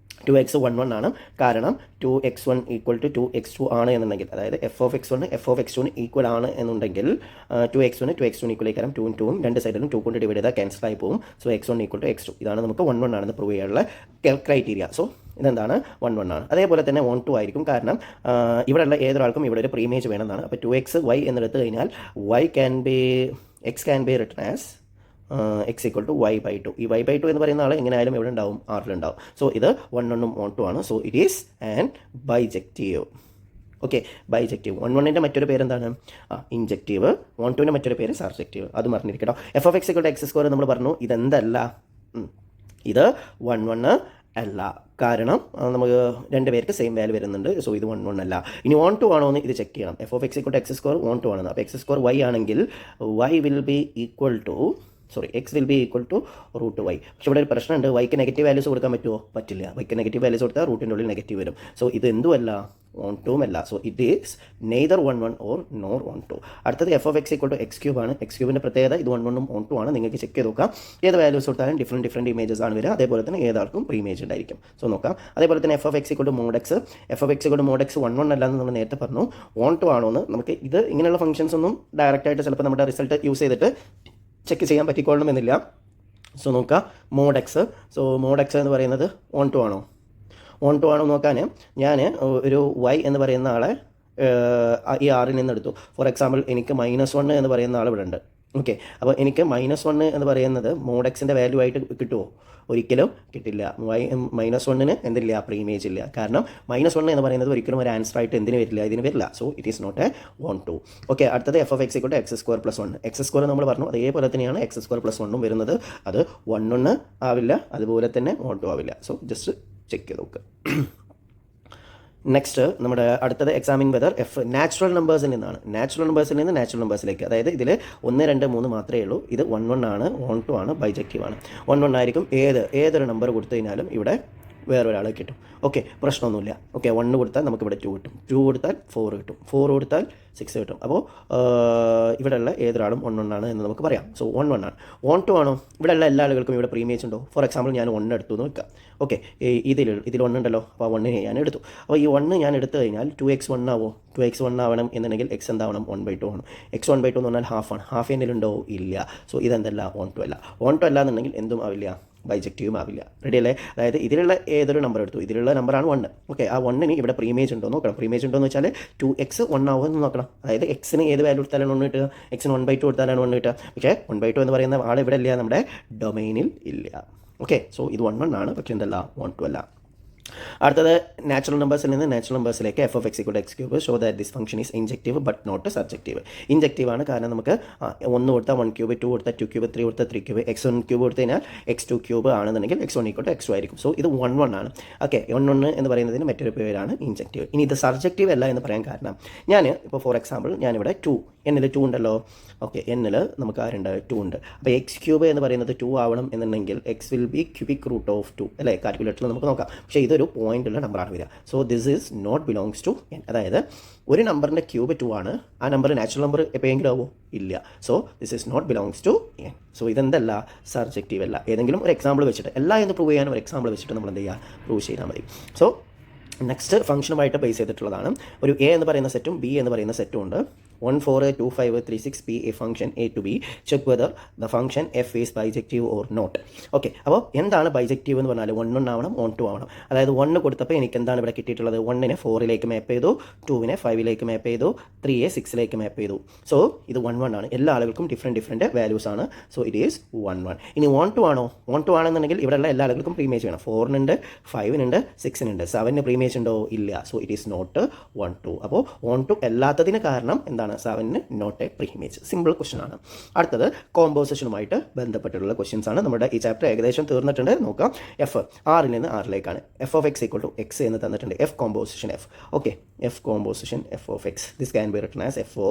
S1: 1 1 ആണ്. കാരണം 2x1 = 2x2 ആണ് എന്നുണ്ടെങ്കിൽ, അതായത് F of x1 F of x2 equal ആണ് എന്നുണ്ടെങ്കിൽ 2x1 ഈക്വൽ ആയിരിക്കും. 2 2 രണ്ട് സൈഡിലും 2 കൊണ്ട് ഡിവൈഡ് ചെയ്താൽ ക്യാൻസൽ ആയി പോകും. So x1 = x2. ഇതാണ് നമുക്ക് 1 1 ആണെന്ന് പ്രൂവ് ചെയ്യാനുള്ള ക്രൈറ്റീരിയ. സോ ഇതെന്താണ്? 1 1 ആണ്. അതേപോലെ തന്നെ ഓൺ ടു ആയിരിക്കും. കാരണം ഇവിടെയുള്ള ഏതൊരാൾക്കും ഇവിടെ ഒരു പ്രീമേജ് വേണമെന്നാണ്. അപ്പോൾ 2x y എന്നെടുത്ത് കഴിഞ്ഞാൽ x can be written as x = y/2. ഈ y/2 എന്ന് പറയുന്ന ആൾ എങ്ങനെയായാലും എവിടെ ഉണ്ടാവും? ആറിലുണ്ടാവും. സോ ഇത് 1 1 ഓൺ ടു ആണ്. So it is and bijective. Okay, bijective. 1 1ൻ്റെ മറ്റൊരു പേര് എന്താണ്? ഇൻജക്റ്റീവ്. 1 2ൻ്റെ മറ്റൊരു പേര് സർജക്റ്റീവ്. അത് മറന്നിരിക്കട്ടോ. എഫ് ഓഫ് x = x² നമ്മൾ പറഞ്ഞു. ഇതെന്തല്ല? ഇത് 1 1 അല്ല. കാരണം നമുക്ക് രണ്ട് പേർക്ക് സെയിം വാല്യൂ വരുന്നുണ്ട്. സോ ഇത് 1 1 അല്ല. ഇനി ഓൺ ടു ആണോ എന്ന് ഇത് ചെക്ക് ചെയ്യണം. F of x = x² onto ആണെന്ന്. അപ്പോൾ x² y ആണെങ്കിൽ y will be equal to x will be equal to √y. പക്ഷേ ഇവിടെ ഒരു പ്രശ്നമുണ്ട്. വൈക്ക് നെഗറ്റീവ് വാല്യൂസ് കൊടുക്കാൻ പറ്റുമോ? പറ്റില്ല. വൈക്ക് നെഗറ്റീവ് വാല്യൂസ് കൊടുത്താൽ റൂട്ടിൻ്റെ ഉള്ളിൽ നെഗറ്റീവ് വരും. സോ ഇത് എന്തുമല്ല? ഓൺ ടൂമല്ല. So it is neither 1 1 or nor onto. അടുത്തത് എഫ് ഓഫ് x = x³ ആണ്. x³ പ്രത്യേകത ഇത് 1 1 ഓൺ ടു ആണ്. നിങ്ങൾക്ക് ചെക്ക് ചെയ്ത് നോക്കാം. ഏത് വാല്യൂസ് കൊടുത്താലും ഡിഫറെൻറ്റ് ഇമേജസ് ആണ് വരിക. അതേപോലെ തന്നെ ഏതാർക്കും പ്രീ ഇമേജ് ഉണ്ടായിരിക്കും. സോ നോക്കാം. അതേപോലെ തന്നെ f of x = mod x. F of x = mod x 1 1 അല്ല എന്ന് നമ്മൾ നേരത്തെ പറഞ്ഞു. ഓൺ ടു ആണോ എന്ന് നമുക്ക് ഇത് ഇങ്ങനെയുള്ള ഫംഗ്ഷൻസ് ഒന്നും ഡയറക്റ്റായിട്ട് ചിലപ്പോൾ നമ്മുടെ റിസൾട്ട് യൂസ് ചെയ്തിട്ട് ചെക്ക് ചെയ്യാൻ പറ്റിക്കൊള്ളണമെന്നില്ല. സോ നോക്കുക. mod x. So mod x എന്ന് പറയുന്നത് ഓൺ ടു ആണോ? ഓൺ ടു ആണോ നോക്കാൻ ഞാൻ ഒരു y എന്ന് പറയുന്ന ആളെ ഈ ആറിൽ നിന്ന് എടുത്തു. ഫോർ എക്സാമ്പിൾ എനിക്ക് -1 എന്ന് പറയുന്ന ആൾ ഇവിടെ ഉണ്ട്. ഓക്കെ, അപ്പോൾ എനിക്ക് -1 എന്ന് പറയുന്നത് mod x-ൻ്റെ വാല്യൂ ആയിട്ട് കിട്ടുമോ? ഒരിക്കലും കിട്ടില്ല. -1-ന് എന്തില്ല? പ്രീ ഇമേജ് ഇല്ല. കാരണം -1 എന്ന് പറയുന്നത് ഒരിക്കലും ഒരു ആൻസർ ആയിട്ട് എന്തിന് വരില്ല? ഇതിന് വരില്ല. So it is not a onto. Okay, അടുത്തത് f of x = x² + 1. x² നമ്മൾ പറഞ്ഞു. അതേപോലെ തന്നെയാണ് x² + 1 വരുന്നത്. അത് 1 1 ആവില്ല, അതുപോലെ തന്നെ ഓൺ ടു ആവില്ല. സോ ജസ്റ്റ് ചെക്ക് ചെയ്ത് നോക്കുക. നെക്സ്റ്റ് നമ്മുടെ അടുത്തത് എക്സാമിൻ വെദർ നാച്ചുറൽ നമ്പേഴ്സിൽ നിന്നാണ്. നാച്ചുറൽ നമ്പേഴ്സിലേക്ക്, അതായത് ഇതിൽ 1 2 3 മാത്രമേ ഉള്ളൂ. ഇത് 1 1 ആണ്, ഓൺ ടു ആണ്, ബൈജക്റ്റീവ് ആണ്. 1 1 ആയിരിക്കും. ഏതൊരു നമ്പർ കൊടുത്തു കഴിഞ്ഞാലും ഇവിടെ വേറൊരാൾ കിട്ടും. ഓക്കെ, പ്രശ്നമൊന്നുമില്ല. ഓക്കെ, 1 കൊടുത്താൽ നമുക്കിവിടെ 2 കിട്ടും, 2 കൊടുത്താൽ 4 കിട്ടും, 4 കൊടുത്താൽ 6 കിട്ടും. അപ്പോൾ ഇവിടെയുള്ള ഏതൊരാളും 1 ആണ് എന്ന് നമുക്ക് പറയാം. സോ 1 1 ആണ്. 1 2 ആണോ? ഇവിടെയുള്ള എല്ലാ ആളുകൾക്കും ഇവിടെ പ്രീമിയേജ് ഉണ്ടോ? ഫോർ എക്സാമ്പിൾ ഞാൻ 1 എടുത്തു എന്ന് വെക്കാം. ഓക്കെ, ഇതിൽ 1 ഉണ്ടല്ലോ, അപ്പോൾ 1 ഞാൻ എടുത്തു. അപ്പോൾ ഈ 1 ഞാൻ എടുത്തു കഴിഞ്ഞാൽ 2x 1 ആവോ? 2x 1 ആവണം എന്നുണ്ടെങ്കിൽ x എന്താവണം? 1/2 ആണ്. x 1/2 എന്ന് പറഞ്ഞാൽ ഹാഫ് ആണ്. ഹാഫ് എന്തെങ്കിലും ഉണ്ടോ? ഇല്ല. സോ ഇതെന്തല്ല? 1 2 അല്ല. 1 2 അല്ല എന്നുണ്ടെങ്കിൽ എന്തും ആവില്ല, ബൈജക്റ്റീവും ആവില്ല. റെഡി അല്ലേ? അതായത് ഇതിലുള്ള ഏതൊരു നമ്പർ എടുത്തു, ഇതിലുള്ള നമ്പറാണ് 1. ഓക്കെ, ആ 1ന് ഇവിടെ പ്രീമേജ് ഉണ്ടോ നോക്കണം. പ്രീമേജ് ഉണ്ടോ എന്ന് വെച്ചാൽ 2x 1 ആവുമെന്ന് നോക്കണം. അതായത് എക്സിന് ഏത് വാല്യൂ എടുത്താലാണ് 1 കിട്ടുക? എക്സിന് 1/2 എടുത്താലാണ് 1 കിട്ടുക. പക്ഷേ 1/2 എന്ന് പറയുന്ന ആൾ ഇവിടെ ഇല്ല, നമ്മുടെ ഡൊമൈനിൽ ഇല്ല. ഓക്കെ, സോ ഇത് 1 1 ആണ്, പക്ഷേ എന്തല്ല? 1 2 അല്ല. അടുത്തത് നാച്ചുറൽ നമ്പേഴ്സിൽ നിന്ന് നാച്ചുറൽ നമ്പേഴ്സിലേക്ക് f of x equal x cube show that this function is injective but not subjective. Injective ആണ്, കാരണം നമുക്ക് 1 കൊടുത്താൽ 1 ക്യൂബ്, 2 കൊടുത്താൽ 2 ക്യൂബ്, 3 കൊടുത്താൽ 3 ക്യൂബ്, x1 ക്യൂബ് കൊടുത്തു കഴിഞ്ഞാൽ x2 ക്യൂബ് ആണെന്നുണ്ടെങ്കിൽ x1 ഈക്വൽ ടു x2 ആയിരിക്കും. സോ ഇത് 1 1 ആണ്. ഓക്കെ, 1 1 എന്ന് പറയുന്നതിന് മറ്റൊരു പേരാണ് ഇൻജക്റ്റീവ്. ഇനി ഇത് സബ്ജക്റ്റീവ് അല്ല എന്ന് പറയാൻ കാരണം, ഞാൻ ഇപ്പോൾ ഫോർ എക്സാമ്പിൾ ഞാനിവിടെ 2 എന്നിൽ 2 ഉണ്ടല്ലോ. ഓക്കെ, എന്നിൽ നമുക്ക് ആരുണ്ട്? 2 ഉണ്ട്. അപ്പോൾ എക്സ് ക്യൂബ് എന്ന് പറയുന്നത് 2 ആവണം എന്നുണ്ടെങ്കിൽ x will be cubic root of 2 അല്ലേ? കാൽക്കുലേറ്ററിൽ നമുക്ക് നോക്കാം. പക്ഷേ ഇതൊരു പോയിൻ്റുള്ള നമ്പറാണ് വരിക. So this is not belongs to N. അതായത് ഒരു നമ്പറിൻ്റെ ക്യൂബ് 2 ആണ്. ആ നമ്പർ നാച്ചുറൽ നമ്പർ എപ്പോഴെങ്കിലും ആവോ? ഇല്ല. So this is not belongs to N. So ഇതെന്തല്ല? സബ്ജക്റ്റീവ് അല്ല. ഏതെങ്കിലും ഒരു എക്സാമ്പിൾ വെച്ചിട്ട്, എല്ലാം എന്ന് പ്രൂവ് ചെയ്യാനും ഒരു എക്സാമ്പിൾ വെച്ചിട്ട് നമ്മൾ എന്ത് ചെയ്യുക? പ്രൂവ് ചെയ്താൽ മതി. സോ നെക്സ്റ്റ് ഫംഗ്ഷനുമായിട്ട് ബേസ് ചെയ്തിട്ടുള്ളതാണ്. ഒരു എ എന്ന് പറയുന്ന സെറ്റും ബി എന്ന് പറയുന്ന സെറ്റും ഉണ്ട്. 1 4 2 5 3 6 be a function a to b. Check whether the function f is bijective or not. Okay, അപ്പോൾ എന്താണ് ബൈജക്റ്റീവ് എന്ന് പറഞ്ഞാൽ 1 1 ആവണം, 1 2 ആവണം. അതായത് 1 കൊടുത്തപ്പോൾ എനിക്ക് എന്താണ് ഇവിടെ കിട്ടിയിട്ടുള്ളത്? 1നെ 4ലേക്ക് മാപ്പ് ചെയ്തു, 2നെ 5ലേക്ക് മാപ്പ് ചെയ്തു, 3യെ 6ലേക്ക് മാപ്പ് ചെയ്തു. സോ ഇത് 1 1 ആണ്. എല്ലാ ആളുകൾക്കും ഡിഫറെൻറ്റ് വാല്യൂസ് ആണ്. So it is 1 1. ഇനി 1 2 ആണോ? 1 2 ആണെന്നുണ്ടെങ്കിൽ ഇവിടെയുള്ള എല്ലാ ആളുകൾക്കും പ്രീമേജ് വേണം. 4നുണ്ട്, 5നുണ്ട്, 6നുണ്ട്, 7ന് പ്രീമേജ് ഉണ്ടോ? ഇല്ല. So it is not 1 2. അപ്പോൾ 1 2 അല്ലാത്തതിന് കാരണം എന്താണ്? 7ന് not a preimage. Simple question ആണ്. അടുത്തത് കോമ്പോസിഷനുമായിട്ട് ബന്ധപ്പെട്ടിട്ടുള്ള ക്വസ്റ്റ്യൻസ് ആണ്. നമ്മുടെ ഈ ചാപ്റ്റർ ഏകദേശം തീർന്നിട്ടുണ്ട്. നോക്കാം. എഫ് 6ൽ നിന്ന് 6ലേക്കാണ്. F of x equal to x എന്ന് തന്നിട്ടുണ്ട്. F composition f. Okay, f composition f of x. This can be written as f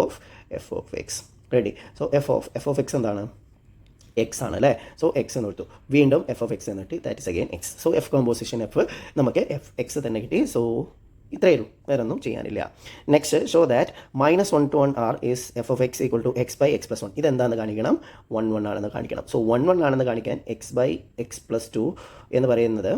S1: of x. Ready? So f of x എന്താണ്? എക്സ് ആണ് അല്ലേ? സോ എക്സ് എന്ന് എടുത്തു. വീണ്ടും F of X എന്ന് കിട്ടി. That is again X. So f composition F നമുക്ക് F X തന്നെ കിട്ടി. സോ ഇത്രയേ ഉള്ളൂ, വേറെ ഒന്നും ചെയ്യാനില്ല. Next, show that -1 to 1 r is f of x equal to x by x plus 1. ഇതെന്താണെന്ന് കാണിക്കണം? 1 1 ആണെന്ന് കാണിക്കണം. സോ 1 1 ആണെന്ന് കാണിക്കാൻ x by x plus 2 എന്ന് പറയുന്നത്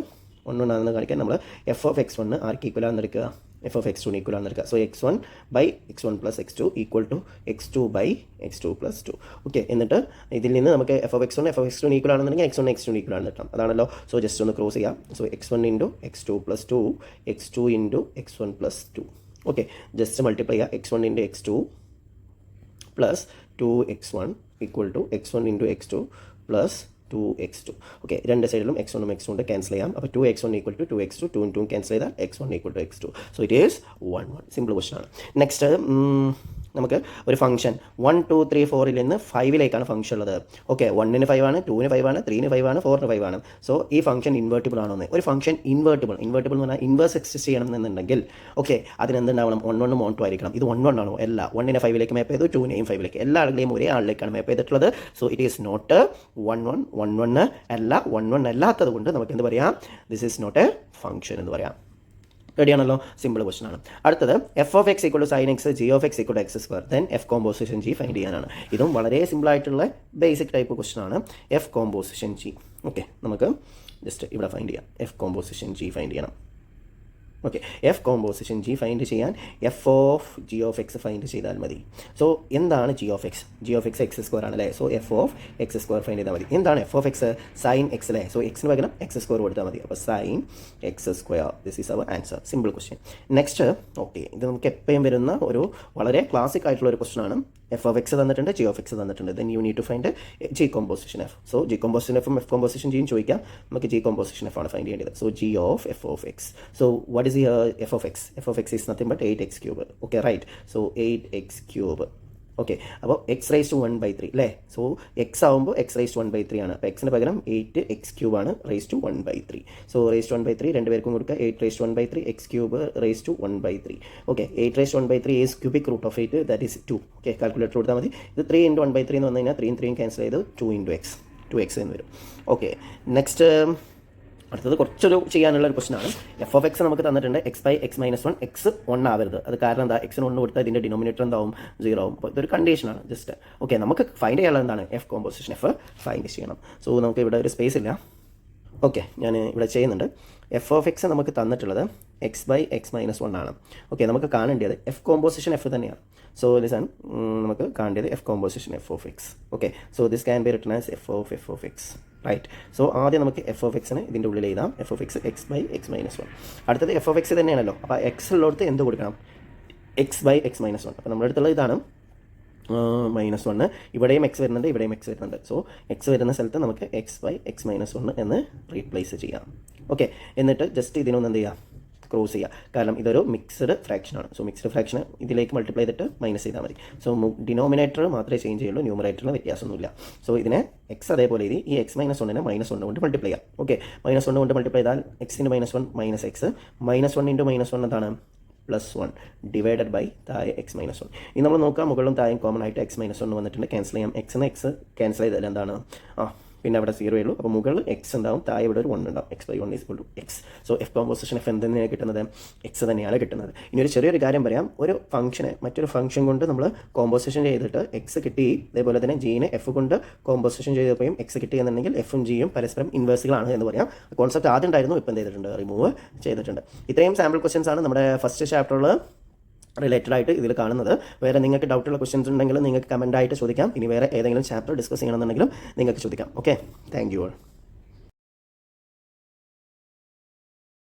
S1: 1 1 ആണെന്ന് കാണിക്കാൻ നമ്മൾ എഫ് ഓഫ് എക്സ് 1 ആർക്ക് ഈക്വൽ ആണെന്ന് എടുക്കുക? എഫ് ഓഫ് എക്സ് 2 ഈക്വൽ ആണെന്ന് എടുക്കുക. So x1 by x1 plus x2 equal to x2 by x2 plus 2. Okay, എന്നിട്ട് ഇതിൽ നിന്ന് നമുക്ക് f of x 1 f of x 2 equal ആണെന്നുണ്ടെങ്കിൽ x1 x2 ഈക്വൽ ആണെന്ന് കിട്ടാം. അതാണല്ലോ. സോ ജസ്റ്റ് ഒന്ന് ക്രോസ് ചെയ്യാം. So x1 into x2 plus 2, x2 into x1 plus 2. Okay, just multiply ചെയ്യുക. x1 into x2 plus 2x1 equal to x1 into x2 plus 2x2. Okay, രണ്ട് സൈഡിലും x1 x2 കൊണ്ട് cancel ചെയ്യാം. അപ്പോൾ 2x1 equal to 2x2, 2 2 cancel ചെയ്താൽ x1 equal to x2. So it is 1 1. Simple question ആണ്. Next, നമുക്ക് ഒരു function 1 2 3 4ൽ നിന്ന് 5ലേക്കാണ് ഫംഗ്ഷൻ ഉള്ളത്. ഓക്കെ, 1ന് 5 ആണ്, 2ന് 5 ആണ്, 3ന് 5 ആണ്, 4ന് 5 ആണ്. സോ ഈ ഫംഗ്ഷൻ ഇൻവേർട്ടിബിൾ ആണോ എന്ന്. ഒരു ഫംഗ്ഷൻ ഇൻവേർട്ടിബിൾ എന്ന് പറഞ്ഞാൽ ഇൻവേഴ്സ് എക്സിസ്റ്റ് ചെയ്യണമെന്നുണ്ടെങ്കിൽ ഓക്കെ, അതിനെന്തുണ്ടാവണം? 1 1 1 2 ആയിരിക്കണം. ഇത് 1 1 ആണോ? അല്ല. 1നെ 5ലേക്ക് മാപ്പ് ചെയ്തു, 2നെയും 5ലേക്ക്. എല്ലാ ആളുകളെയും ഒരേ ആളിലേക്കാണ് മാപ്പ് ചെയ്തിട്ടുള്ളത്. സോ ഇറ്റ് ഈസ് നോട്ട് 1 1 1 1 അല്ല. 1 1 അല്ലാത്തത് കൊണ്ട് നമുക്ക് എന്ത് പറയാം? This is not a function എന്ന് പറയാം. റെഡിയാണല്ലോ? സിമ്പിൾ ക്വസ്റ്റൻ ആണ്. അടുത്തത് f of x equal to sine x, g of x equal to x square, then f composition g find ചെയ്യാനാണ്. ഇതും വളരെ സിമ്പിൾ ആയിട്ടുള്ള ബേസിക് ടൈപ്പ് ക്വസ്റ്റൻ ആണ്. F composition g. ഓക്കെ, നമുക്ക് ജസ്റ്റ് ഇവിടെ ഫൈൻഡ് ചെയ്യാം. എഫ് കോമ്പോസിഷൻ ജി ഫൈൻഡ് ചെയ്യണം. Okay, f composition g find ചെയ്യാൻ f of g of x find ചെയ്താൽ മതി. സോ എന്താണ് g of x? G of x x square ആണല്ലേ. So f of x square find ചെയ്താൽ മതി. എന്താണ് f of x? Sine x അല്ലേ. So എക്സിന് പകരം എക്സ് സ്ക്വയർ കൊടുത്താൽ മതി. അപ്പോൾ sine x square. This is our answer. Simple question. Next, okay, ഇത് നമുക്ക് എപ്പോഴും വരുന്ന ഒരു വളരെ ക്ലാസിക് ആയിട്ടുള്ള ഒരു ക്വസ്റ്റൻ ആണ്. എഫ് ഓഫ് എക്സ് തന്നിട്ടുണ്ട്, ജി ഓഫ് എക്സ് തന്നിട്ടുണ്ട്. Then you need to find g composition f. So g composition എഫും എഫ് കോമ്പോസിഷൻ ജിയും ചോദിക്കാം. നമുക്ക് ജി കോമ്പോസിഷൻ എഫ് ആണ് ഫൈൻഡ് ചെയ്യേണ്ടത്. So g of f of x. So what is f of x? F of x is nothing but 8x cube. Okay, right. So 8x cube. Okay, അപ്പോൾ x raise to 1/3 അല്ലേ. So x ആകുമ്പോൾ X raise to 1/3 ആണ്. അപ്പോൾ എക്സിന് പകരം 8x cube ആണ് raise to 1/3. So raise to 1/3 രണ്ടുപേർക്കും കൊടുക്കുക. 8 raise to 1/3 x cube raise to 1/3. Okay, 8 raise to 1/3 is cubic root of 8, that is 2. Okay, calculator കൊടുത്താൽ മതി. ഇത് 3 ഇൻറ്റു 1/3 എന്ന് വന്നു കഴിഞ്ഞാൽ 3 3 ക്യാൻസൽ ചെയ്ത് 2 ഇൻറ്റു എക്സ്, 2x എന്ന് വരും. ഓക്കെ, നെക്സ്റ്റ് അടുത്തത് കുറച്ചൊരു ചെയ്യാനുള്ള ഒരു ക്വസ്റ്റൻ ആണ്. എഫ് ഓഫ് എക്സ് നമുക്ക് തന്നിട്ടുണ്ട് x/x-1 എക്സ് 1 ആവരുത്. അത് കാരണം എന്താ, എക്സിന് 1 കൊടുത്താൽ ഇതിൻ്റെ ഡിനോമിനേറ്റർ എന്താവും 0 ആവും. അപ്പോൾ ഇതൊരു കണ്ടീഷനാണ് ജസ്റ്റ്. ഓക്കെ, നമുക്ക് ഫൈൻഡ് ചെയ്യാനുള്ളത് എന്താണ്, എഫ് കോമ്പോസിഷൻ എഫ് ഫൈൻഡ് ചെയ്യണം. സോ നമുക്ക് ഇവിടെ ഒരു സ്പേസ് ഇല്ല. ഓക്കെ, ഞാൻ ഇവിടെ ചെയ്യുന്നുണ്ട്. എഫ് ഓഫ് എക്സ് നമുക്ക് തന്നിട്ടുള്ളത് x/x-1 ആണ്. ഓക്കെ, നമുക്ക് കാണേണ്ടത് എഫ് കോമ്പോസിഷൻ എഫ് തന്നെയാണ്. സോ ലിസൺ, നമുക്ക് കാണേണ്ടത് f composition f of x. Okay, so this can be written as f of x, right. So ആദ്യം നമുക്ക് എഫ് ഓഫ് എക്സിന് ഇതിൻ്റെ ഉള്ളിൽ എഴുതാം, എഫ് ഓഫ് എക്സ് x/x-1. അടുത്തത് എഫ് ഓഫ് എക്സ് തന്നെയാണല്ലോ, അപ്പോൾ എക്സ് ഉള്ളിടത്ത് എന്ത് കൊടുക്കണം, x/x-1. അപ്പോൾ നമ്മുടെ അടുത്തുള്ള ഇതാണ് -1. ഇവിടെയും എക്സ് വരുന്നുണ്ട്, ഇവിടെയും എക്സ് വരുന്നുണ്ട്. സോ എക്സ് വരുന്ന സ്ഥലത്ത് നമുക്ക് x/x-1 എന്ന് റീപ്ലേസ് ചെയ്യാം. ഓക്കെ, എന്നിട്ട് ജസ്റ്റ് ഇതിനൊന്ന് എന്ത് ചെയ്യാം, ക്രോസ് ചെയ്യുക. കാരണം ഇതൊരു മിക്സ്ഡ് ഫ്രാക്ഷനാണ്. സോ മിക്സ്ഡ് ഫ്രാക്ഷന് ഇതിലേക്ക് മൾട്ടിപ്ലൈ ചെയ്തിട്ട് മൈനസ് ചെയ്താൽ മതി. സോ ഡിനോമിനേറ്റർ മാത്രമേ ചേഞ്ച് ചെയ്യുള്ളൂ, ന്യൂമറേറ്ററിൽ വ്യത്യാസമൊന്നുമില്ല. സോ ഇതിനെ എക്സ് അതേപോലെ എഴുതി, ഈ x-1നെ -1 കൊണ്ട് മൾട്ടിപ്ലൈ ചെയ്യാം. ഓക്കെ, -1 കൊണ്ട് മൾട്ടിപ്ലൈ ചെയ്താൽ x × -1 -x, -1 × -1 എന്താണ്, +1 ഡിവൈഡഡ് ബൈ താഴെ x-1. ഇനി നമ്മൾ നോക്കാം, മുകളിലും താഴെയും കോമൺ ആയിട്ട് x-1 വന്നിട്ടുണ്ട്. ക്യാൻസൽ ചെയ്യാം. എക്സിന് എക്സ് ക്യാൻസൽ ചെയ്താൽ എന്താണ്, പിന്നെ അവിടെ 0 ഉള്ളൂ. അപ്പോൾ മുകളിൽ എക്സ് ഉണ്ടാവും, താഴെ ഇവിടെ ഒരു 1 ഉണ്ടാവും. x/1 = x. So f composition f എന്തെന്നെയാണ് കിട്ടുന്നത്, എക്സ് തന്നെയാണ് കിട്ടുന്നത്. ഇനി ഒരു ചെറിയൊരു കാര്യം പറയാം. ഒരു ഫംഗ്ഷനെ മറ്റൊരു ഫംഗ്ഷൻ കൊണ്ട് നമ്മൾ കോമ്പോസിഷൻ ചെയ്തിട്ട് എക്സ് കിട്ടി, അതേപോലെ തന്നെ ജീനെ എഫ് കൊണ്ട് കോമ്പോസിഷൻ ചെയ്തപ്പോഴും എക്സ് കിട്ടി എന്നുണ്ടെങ്കിൽ എഫും ജിയും പരസ്പരം ഇൻവേഴ്സുകളാണ് എന്ന് പറയാം. കോൺസെപ്റ്റ് ആദ്യം ഉണ്ടായിരുന്നു, ഇപ്പം എന്ത് ചെയ്തിട്ടുണ്ട്, റിമൂവ് ചെയ്തിട്ടുണ്ട്. ഇത്രയും സാമ്പിൾ ക്വസ്റ്റ്യൻസ് ആണ് നമ്മുടെ ഫസ്റ്റ് ചാപ്റ്ററിൽ റിലേറ്റഡ് ആയിട്ട് ഇതിൽ കാണുന്നത്. വേറെ നിങ്ങൾക്ക് ഡൗട്ടുള്ള ക്വസ്റ്റ്യൻസ് ഉണ്ടെങ്കിൽ നിങ്ങൾക്ക് കമൻ്റ് ആയിട്ട് ചോദിക്കാം. ഇനി വേറെ ഏതെങ്കിലും ചാപ്റ്റർ ഡിസ്കസ് ചെയ്യണമെന്നുണ്ടെങ്കിലും നിങ്ങൾക്ക് ചോദിക്കാം. Okay, thank you all.